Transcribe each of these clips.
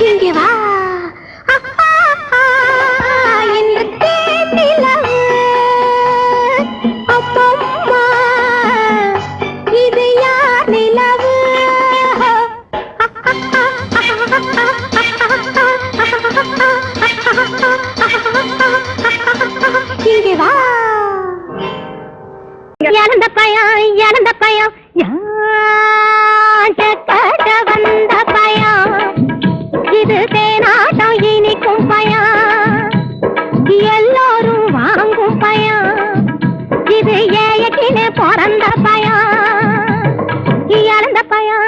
இங்கே வா இது யார் நிலவு இங்கே வா இழந்த பயம் கட்ட வந்த பயம் இது தேனாட்டம் இனிக்கும் பயம் எல்லோரும் வாங்கும் பயம் இது ஏயக்கினே பிறந்த பயம் இழந்த பயம்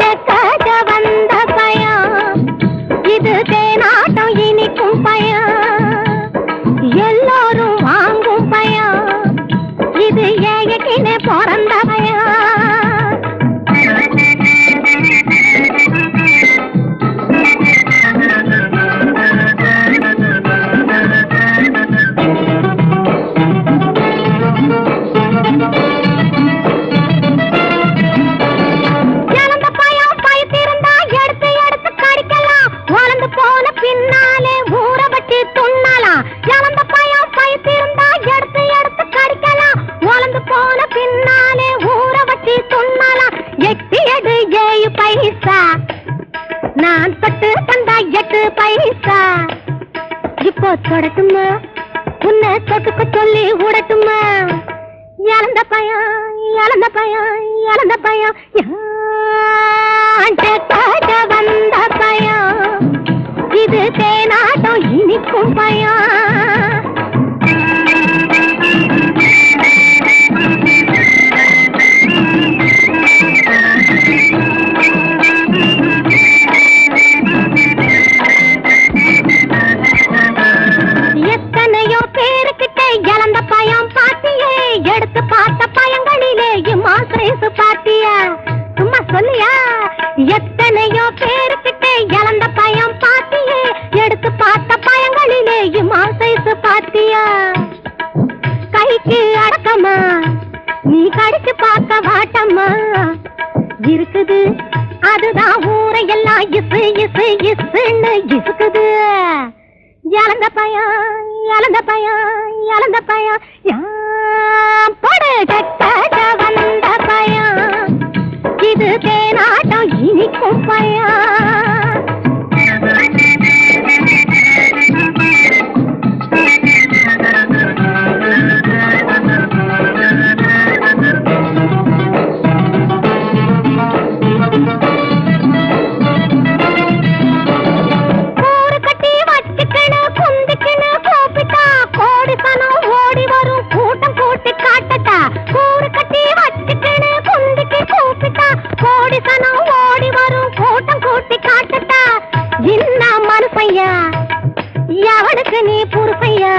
கட்ட வந்த பயம் இது தேனாட்டம் இனிக்கும் பயம் எல்லோரும் வாங்கும் பயம் இது ஏயக்கினே பிறந்த பயம் நான் பட்டு தந்தா 8 பைசா இப்போ தொடட்டுமா உன்னை தொட்டுக்க சொல்லி விடட்டுமா இழந்த பயம் கட்ட வந்த பயம் இது தேனாட்டம் இனிக்கும் பயம் எடுத்து பார்த்த பயங்களிலே இம்மாசைசு பாத்தியா சும்மா சொல்லியா எத்தனையோ பேருக்கிட்ட இழந்த பயம் பாத்தியே எடுத்து பார்த்த பயங்களிலே இம்மாசைசு பாத்தியா கைக்கு அடக்கமா நீ கடிச்சு பார்க்க வாட்டம்மா இருக்குது அதுதான் ஊரையெல்லாம் இசுன்னு இசுக்குது இழந்த பயம் படு கட்ட வந்த பயம் இது தேனாட்டம் இனிக்கும் பயம் எவனுக்கு நீ பொறுப்பையா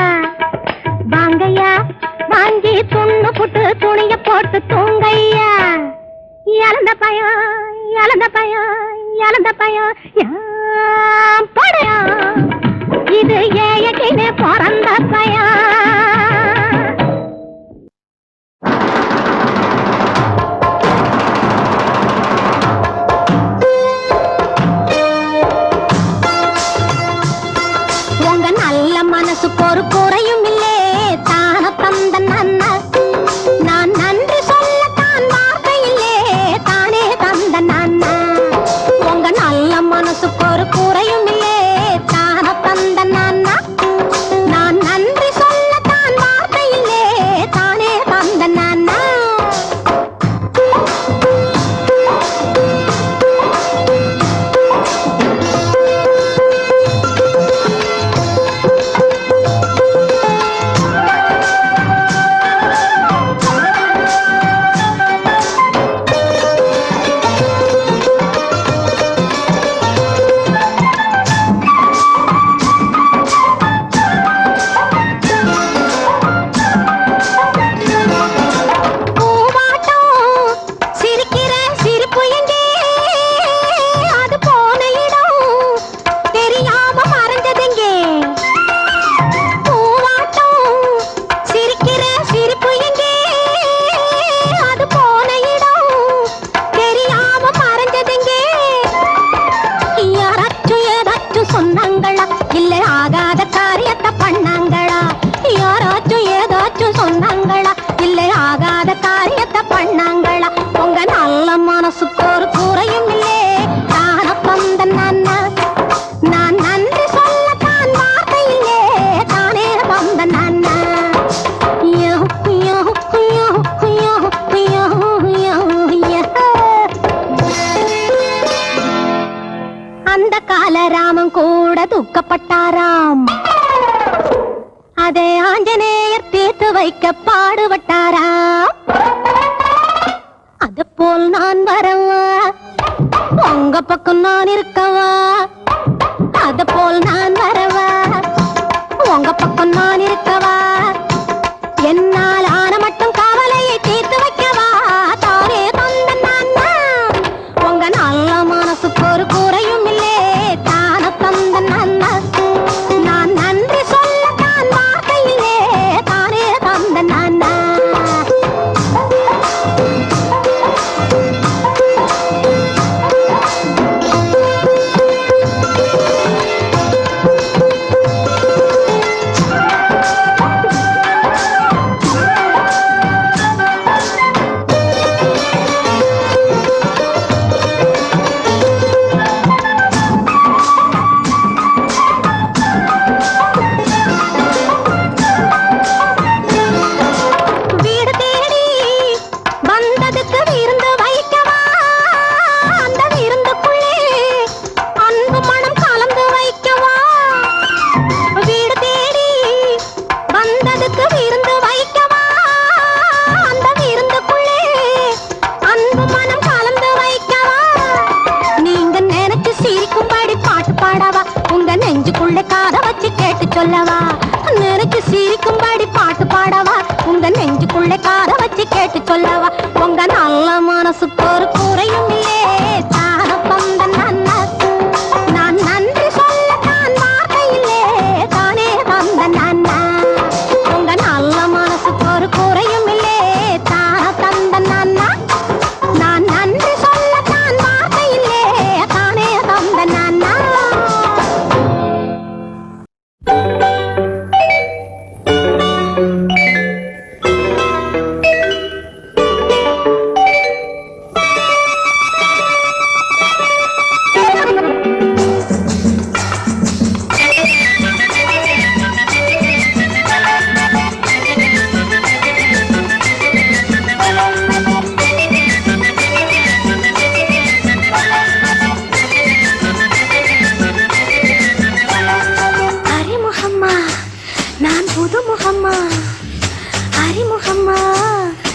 வாங்கையா வாங்கி துண்ணு புட்டு துணிய போட்டு தூங்கையா இழந்த பயம் படையா இது ஏயக்கினே பிறந்த பயம் மனசுக்கு ஒரு குறையும் இல்லே தான தந்த நன்ன நான் நன்றி சொல்லத்தான் வார்த்தை இல்லே தானே தந்த நன்ன உங்க நல்ல மனசுக்கு ஒரு குறையும் இல்லே தான தந்த நன்ன நான் நன்றி சொல்லத்தான் வைக்க பாடுபட்டாரா அது போல் நான் வரவா உங்க பக்கம் நான் இருக்கவா அது போல் நான் வரவா உங்க பக்கம் நான் இருக்கவா என்னால் ஆன மட்டும் கவலையை தீர்த்து வைக்கவா தானே தந்த நான் உங்க நல்ல மனசுக்கு ஒரு குறையும் இல்லே தான தந்த நான் நன்றி சொல்ல தான் வார்த்தையிலே தானே தந்த நான் சொல்லவா நினைச்சு சிரிக்கும்படி பாட்டு பாடவா உங்க நெஞ்சுக்குள்ளே காத வச்சு கேட்டு சொல்லவா உங்க நல்ல மனசுக்கு ஒரு குறையும் இல்லே தான தந்த நான் நன்றி சொல்ல தான் வார்த்தையில்லே தானே தந்த உங்க நல்ல மனசுக்கு ஒரு குறையும் இல்லே தான தந்த நான் நன்றி சொல்ல தான் வார்த்தையில்லே தானே தந்த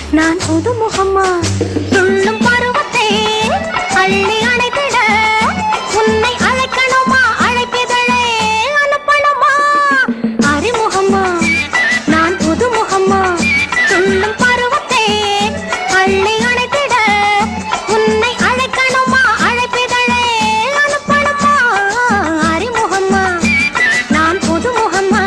நான் புது முகம்மா துள்ளும் பருவத்தே அள்ளி அணைத்திட உன்னை அழைக்கணுமா அழைப்பிதழே அனுப்பணுமா அறிமுகம்மா நான் புது முகம்மா துள்ளும் பருவத்தே அள்ளி அணைத்திட உன்னை அழைக்கணுமா அழைப்பிதழே அனுப்பணுமா அறிமுகம்மா நான் புது முகம்மா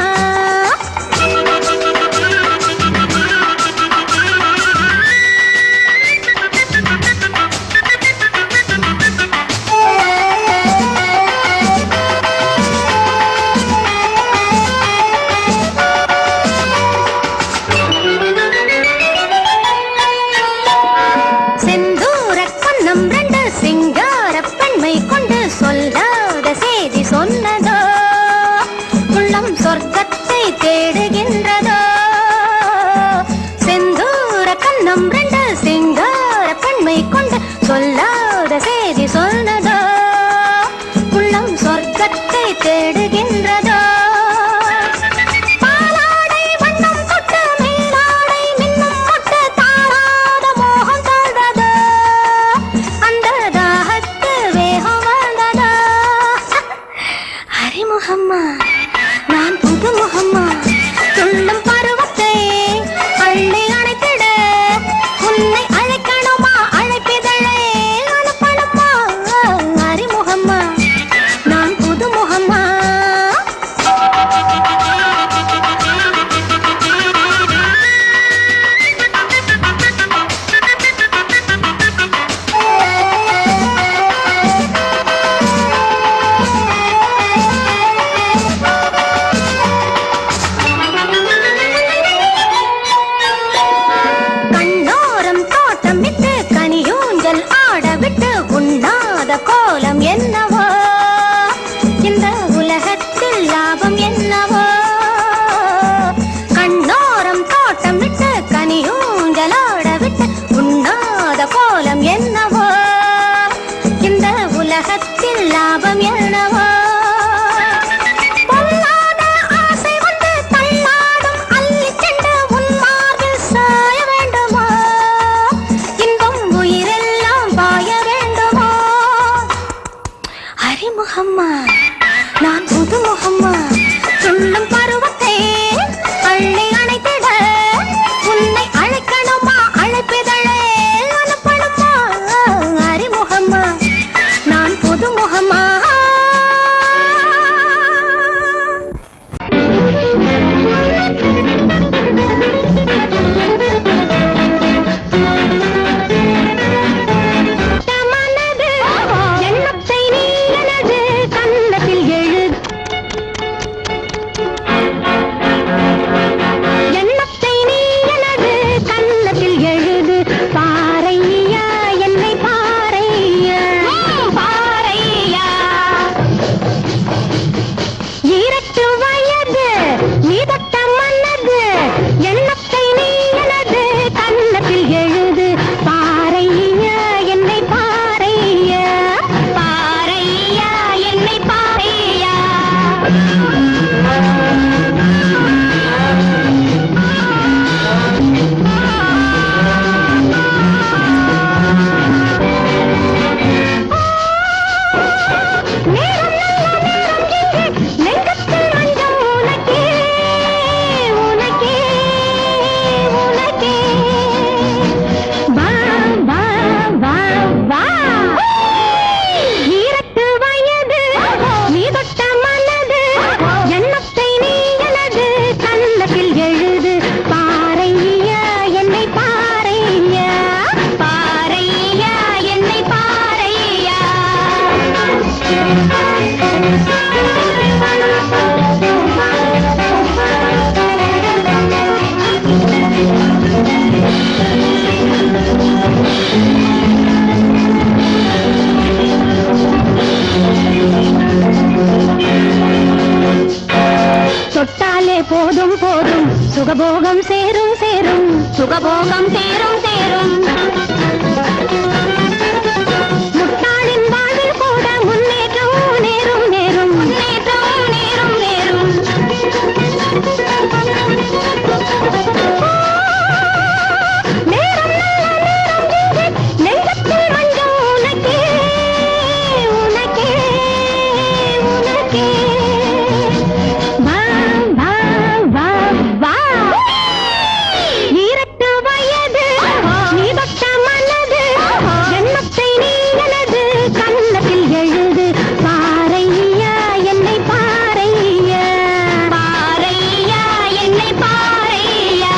சொல்லாத செய்தி சொன்னதோ உள்ளம் சொர்க்கத்தை தேடுகின்றதோ செந்தூர கண்ணம் ரெண்டு சிங்கார பெண்மை கொண்டு சொல்லாத செய்தி சொன்னதோ உள்ளம் சொர்க்கத்தை தேடுகின்றதோ நான் புது முகம்மா துள்ளும் பருவத்தை அள்ளி அணைத்திட உன்னை அழைக்கணுமா அழைப்பிதழே அனுப்பணுமா அறிமுகம்மா நான் புது முகம்மா உண்ணாத கோலம் என்னவோ இந்த உலகத்தில் லாபம் என்னவோ கண்ணோரம் தோட்டம் விட்டு கனியூஞ்சலாட விட்டு உண்ணாத கோலம் என்னவோ இந்த உலகத்தில் லாபம் என்னவோ பொல்லாத ஆசை வந்து தள்ளாடும் அள்ளி சென்று உன்மா சுகபோகம் தேரும் தேரும் முட்டாளின் வாழ்வில் கூட முன்னேற்றம் நேரும் நேரும் முன்னேற்றம் நேரும் நேரும் நேரம் நேரம் நெஞ்சத்தில் மஞ்சம் உனக்கே உனக்கே உனக்கே வா வா வா வா ஈரட்டு வயது நீ தொட்ட மனது எண்ணத்தை நீ எனது கண்ணத்தில் எழுது பாரையா என்னை பாரையா பாரையா என்னை பாரையா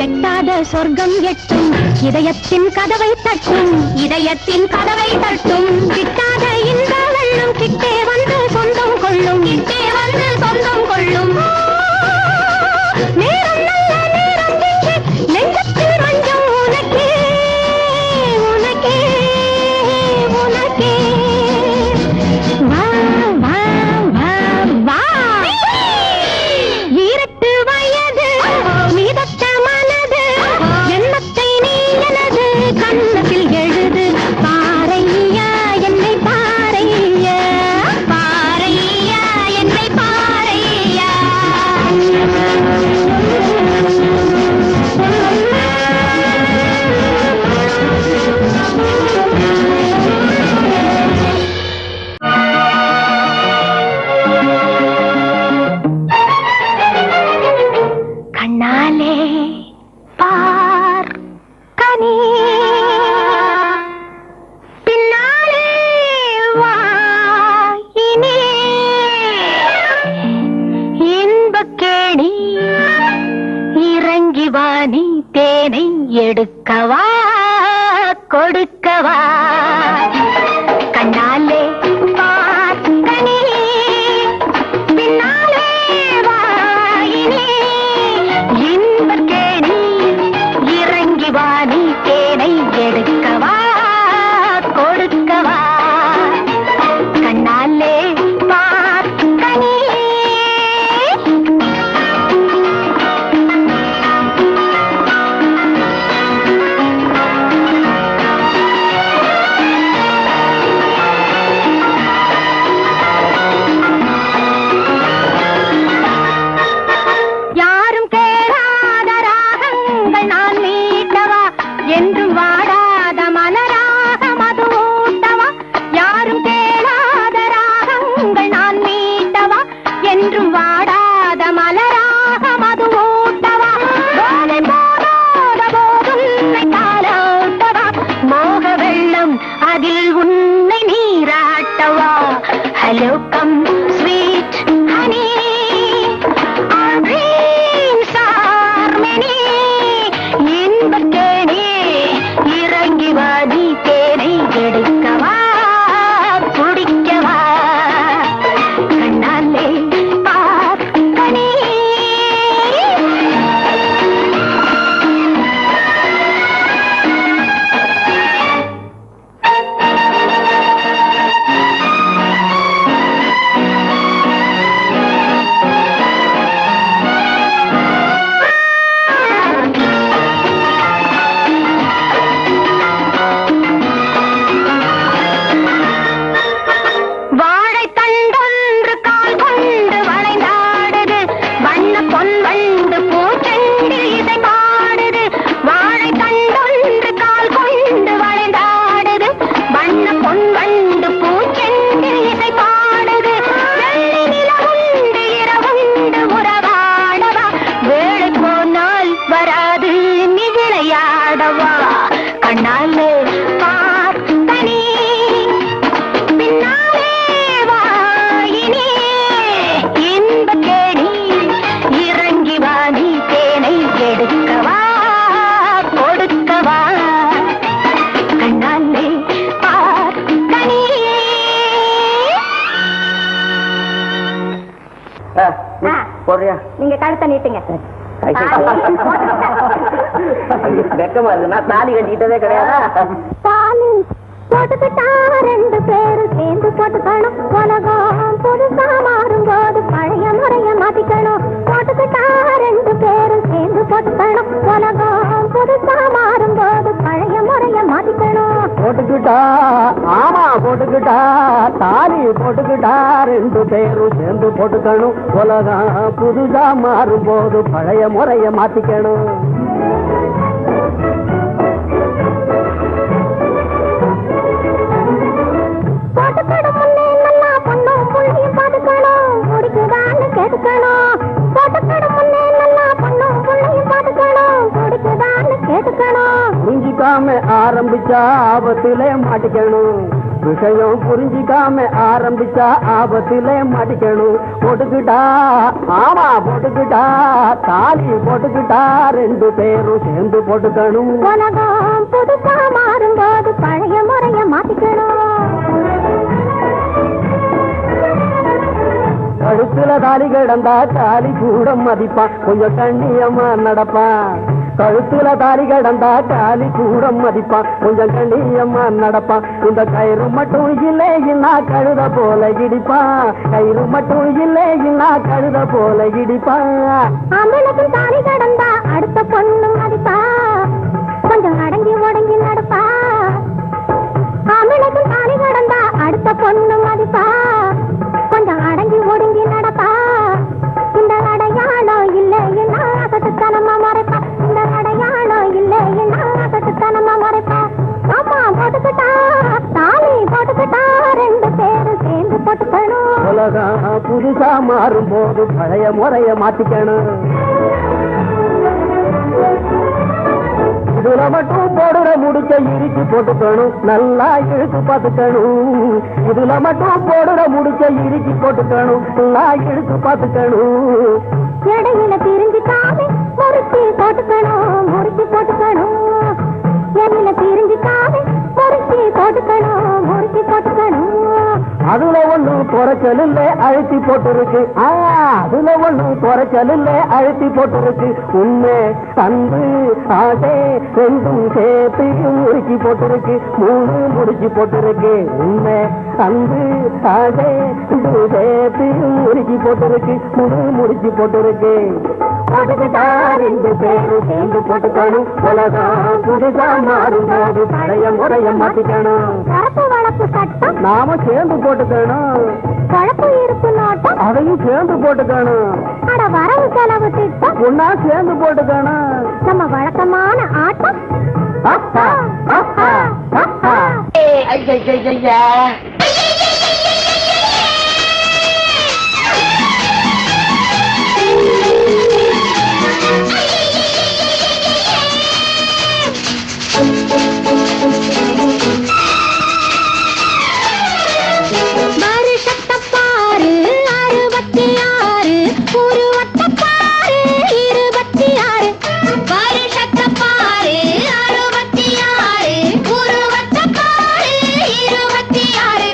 எட்டாத சொர்க்கம் எட்டும் இதயத்தின் கதவை தட்டும் இதயத்தின் கதவை தட்டும் கிட்டாத இந்த வெள்ளம் கிட்டே வந்து சொந்தம் கொள்ளும் கிட்டே வந்து சொந்தம் கொள்ளும் நேரம் நல்ல நேரம் இங்கே நெஞ்சத்தில் மஞ்சம் உனக்கே உனக்கே உனக்கே வா வா வா வா ஈரட்டு வயது நீ தொட்ட மனது எண்ணத்தை நீ எனது கண்ணத்தில் எழுது பாரையா என்னை பாரையா பாரையா என்னை பாரையா கண்ணாலே பார் கனி பின்னாலே வாயினே இன்பக்கேணி இறங்கி வா நீ தேனை எடுக்கவா கொடுக்கவா கண்ணாலே பார் கனி பின்னாலே வாயினே இன்பக்கேணி இறங்கி வா நீ தேனை எடுக்கவா கொடுக்கவா கண்ணாலே பார் கனி யாரும் கேளாத ராகங்கள் நான் மீட்டவா என்றும் வாடாத மலராக மது ஊட்டவா யாரும் கேளாத ராகங்கள் நான் மீட்டவா என்றும் வாடாத மலராக மது ஊட்டவா போதை போடாத போதுன்னை காலாட்டவா மோக வெள்ளம் அதில் உன்னை நீராட்டவா hello come sweet honey our dreams are many இன்பக்கேணி இறங்கி வா நீ தேனை எடுக்கவா குடிக்கவா கண்ணாலே பார் கனி வாழைத்தண்டொன்று கால் கொண்டு வளைந்தாடுது வண்ண பொன் வண்டு பூச்செண்டு இசை பாடுது வாழைத்தண்டொன்று கால் கொண்டு வளைந்தாடுது வண்ண பொன் வண்டு பூச்செண்டு இசை பாடுது வெள்ளி நிலவுண்டு இரவுண்டு உறவாடவா வேளை போனால் வராது நீ விளையாடவா கண்ணாலே பார் கனி பின்னாலே வாயினே இன்பக்கேணி இறங்கி வா நீ தேனை எடுக்கவா கொடுக்கவா கண்ணாலே பார் கனி போறியா? நீங்க கழுத்தை நீட்டுங்க வெக்கமா இருக்கு, நான் தாலி கட்டிக்கிட்டதே கிடையாதா? தாலி போட்டுக்கிட்டா ரெண்டு பேரும் சேர்ந்து போட்டுக்கணும். உலகம் புதுசா மாறும்போது பழைய முறைய மாத்திக்கணும். போட்டுக்கிட்டா ரெண்டு பேரும் சேர்ந்து போட்டுக்கணும். உலகம் புதுசா மாறும்போது பழைய முறைய மாத்திக்கணும். போட்டுக்கிட்டா, ஆமா போட்டுக்கிட்டா, தாலி போட்டுக்கிட்டா ரெண்டு பேரும் சேர்ந்து போட்டுக்கணும். உலகம் புதுசா மாறும்போது பழைய முறைய மாத்திக்கணும். போட்டுக்கணும் முன்னே நல்லா பொண்ணும் புள்ளையும் பாத்துக்கணும். முடிக்குதான்னு கேட்டுக்கணும். போட்டுக்கணும் முன்னே நல்லா பொண்ணும் புள்ளையும் பாத்துக்கணும். முடிக்குதான்னு கேட்டுக்கணும். புரிஞ்சிக்காம ஆரம்பிச்சா ஆபத்திலே மாட்டிக்கணும். விஷயம் புரிஞ்சிக்காம ஆரம்பிச்சா ஆபத்திலே மாட்டிக்கணும். போட்டுக்கிட்டா, ஆமா போட்டுக்கிட்டா, தாலி போட்டுக்கிட்டா ரெண்டு பேரும் சேர்ந்து போட்டுக்கணும். உலகம் புதுசா மாறும்போது பழைய முறைய மாத்திக்கணும். கழுத்துல தாலி கிடந்தா தாலி கூட மதிப்பான், கொஞ்சம் கண்ணியமா நடப்பான். கழுத்துல தாலி கிடந்தா தாலி கூட மதிப்பான், கொஞ்சம் கண்ணியமா நடப்பான். இந்த கயிறு மட்டும் இல்லைன்னா கழுத போல இடிப்பான். கயிறு மட்டும் இல்லைன்னா கழுத போல இடிப்பான். அவனுக்கு தாலி கிடந்தா அடுத்த பொண்ணு மதிப்பா, கொஞ்சம் அடங்கி ஒடங்கி நடப்பா. அவனுக்கு தாலி கிடந்தா அடுத்த பொண்ணு மதிப்பா, கொஞ்சம் அடங்கி ஒடுங்கி நடப்பா. இந்த அடையாளம் இல்லைன்னா அகட்டுத்தனமா மறைப்பா. இந்த அடையாளம் இல்லைன்னா அகட்டுத்தனமா மறைப்பா. ஆமா போட்டுக்கிட்டா, தாலி போட்டுக்கிட்டா ரெண்டு பேரும் சேர்ந்து போட்டுக்கணும். உலகம் புதுசா மாறும் போது பழைய முறைய மாத்திக்கணும். இதுல மட்டும் போடுற முடிச்ச இறுக்கி போட்டுக்கணும், நல்லா இழுத்து பார்த்துக்கணும். இதுல மட்டும் போடுற முடிச்ச இறுக்கி போட்டுக்கணும், நல்லா இழுத்து பார்த்துக்கணும். இடையில பிரிஞ்சுக்காம முறுக்கி போட்டுக்கணும். முறுக்கி போட்டுக்கணும். இடையில பிரிஞ்சுக்காம முறுக்கி போட்டுக்கணும். முறுக்கி போட்டுக்கணும். அதுல ஒண்ணு குறைச்சல் இல்ல அழுத்தி போட்டுருக்கு. அதுல ஒண்ணு குறைச்சல் இல்ல அழுத்தி போட்டுருக்கு. உண்மை அன்பு ஆசை ரெண்டும் சேர்த்து முறுக்கி போட்டுருக்கு. மூணு முடிச்சு போட்டுருக்கு. உண்மை அன்பு ஆசை ரெண்டும் சேர்த்து முறுக்கி போட்டுருக்கு. மூணு முடிச்சு போட்டுருக்கு. போட்டுக்கிட்டா ரெண்டு பேரும் சேர்ந்து போட்டுக்கணும். உலகம் புதுசா மாறும்போது பழைய முறைய மாத்திக்கணும். கரப்பு வளப்பு சட்டம் நாம சேர்ந்து போட்டுக்கணும். கலப்பு இருப்பு நோட்டம் அதையும் சேர்ந்து போட்டுக்கணும். அட வரவு செலவு திட்டம் ஒன்னா சேர்ந்து போட்டுக்கணும். நம்ம வழக்கமான ஆட்டம். அப்பா, அப்பா, அப்பா. வருஷத்தப்பாரு 66 உருவத்தப்பாரு 26. வருஷத்தப்பாரு 66 உருவத்தப்பாரு 26.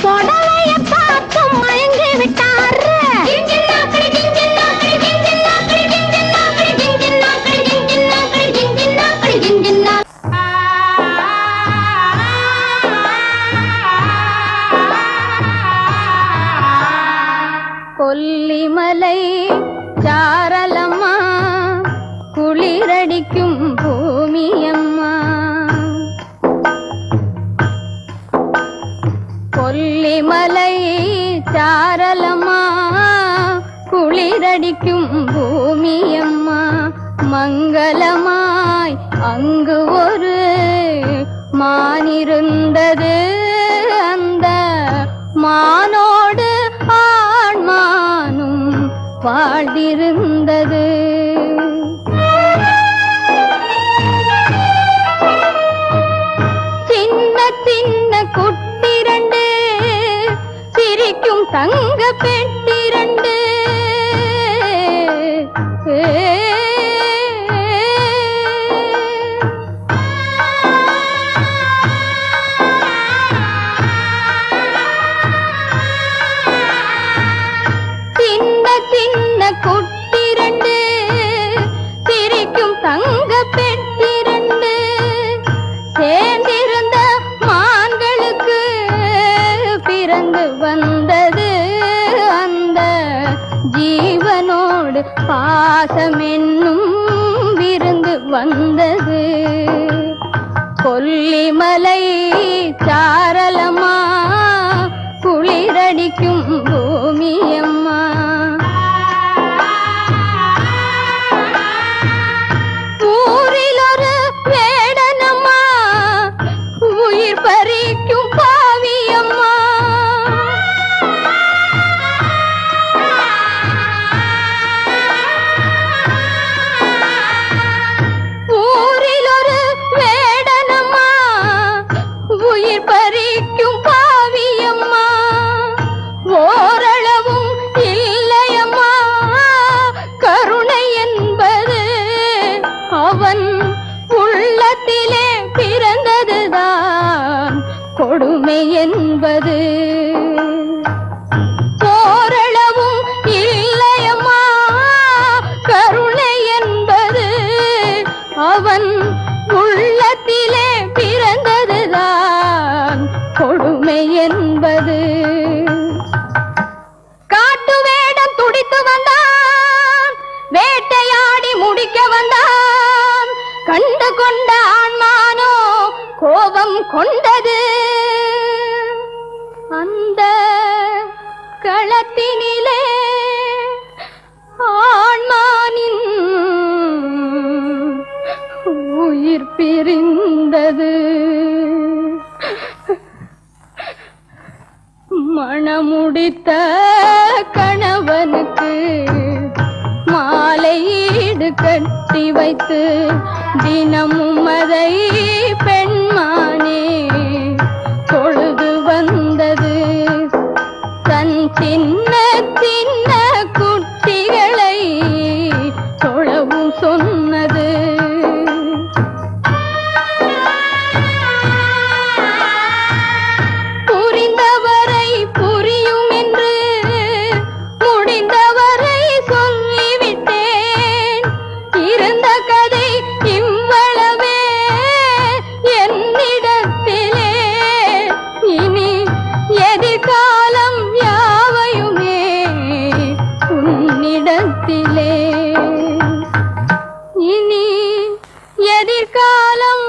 புடவைய பார்த்து மயங்கி விட்டாரு. கொல்லிமலை சாரலம்மா குளிரடிக்கும் பூமியம்மா. கொல்லிமலை சாரலம்மா குளிரடிக்கும் பூமியம்மா. மங்களமாய் அங்கு ஒரு மானிருந்தது. அந்த மானோடு ஆண்மானும் வாழ்ந்திருந்தது. சின்ன சின்ன குட்டிரண்டு சிரிக்கும் தங்க பெட்டிரண்டு. சின்ன சின்ன குட்டிரண்டு சிரிக்கும் தங்க பெட்டிரண்டு. சேர்ந்திருந்த மான்களுக்கு பிறந்து வந்தது. அந்த ஜீவனோடு பாசமென்னும் விருந்து வந்தது. கொல்லிமலை சாரலம்மா குளிரடிக்கும் பூமியம்மா. ஊரில் ஒரு வேடனம்மா உயிர் பறிக்கும் பாவியம்மா. ஊரில் ஒரு வேடனம்மா உயிர் பறிக்கும் பாவியம்மா. ஓரளவும் இல்லையம்மா கருணை என்பது. அவன் உள்ளத்திலே பிறந்ததுதான் கொடுமை என்பது. ஓரளவும் இல்லையம்மா கருணை என்பது. அவன் உள்ளத்திலே பிறந்ததுதான் கொடுமை என்பது. காட்டு வேடம் துடித்து வந்தான். வேட்டையாடி முடிக்க வந்தான். கண்டு கொண்ட ஆண்மானோ கோபம் கொண்டது. அந்த களத்தினிலே ஆண்மானின் உயிர் பிரிந்தது. மணமுடித்த கணவனுக்கு மாலையீடு கட்டி வைத்து தினமும் அதை பெண்மானே தொழுது வந்தது. தன் சின்ன சின்ன குட்டிகளை தொழவும் சொன்னது. புரிந்தவரை புரியும் என்று முடிந்தவரை சொல்லிவிட்டேன். இருந்த கதை இவ்வளவே என்னிடத்திலே. இனி எதிர்காலம் யாவையுமே உன்னிடத்திலே. இனி எதிர்காலம்